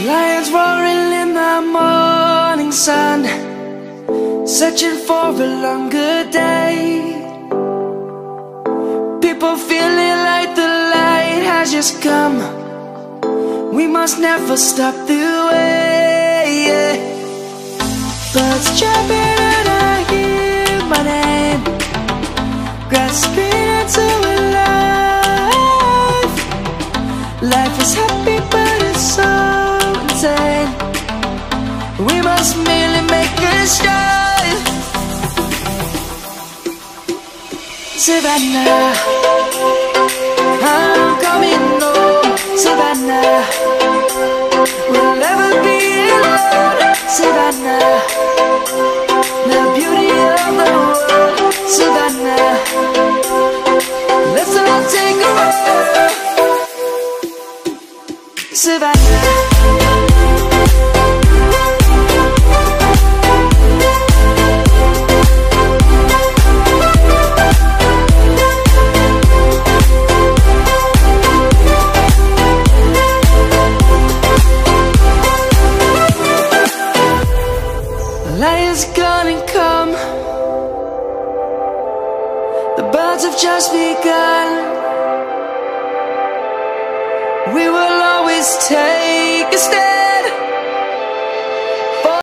Lions roaring in the morning sun, searching for a longer day. People feeling like the light has just come. We must never stop the way. Birds jumping and I hear my name, grasping into a life. Life is happy but it's so insane. We must merely make a start. Savannah, I'm coming home. Savannah, we'll never be alone. Savannah, the beauty of the world. Savannah, let's all take a walk. Savannah. Lion's gonna come. The birds have just begun. We will always take a stand.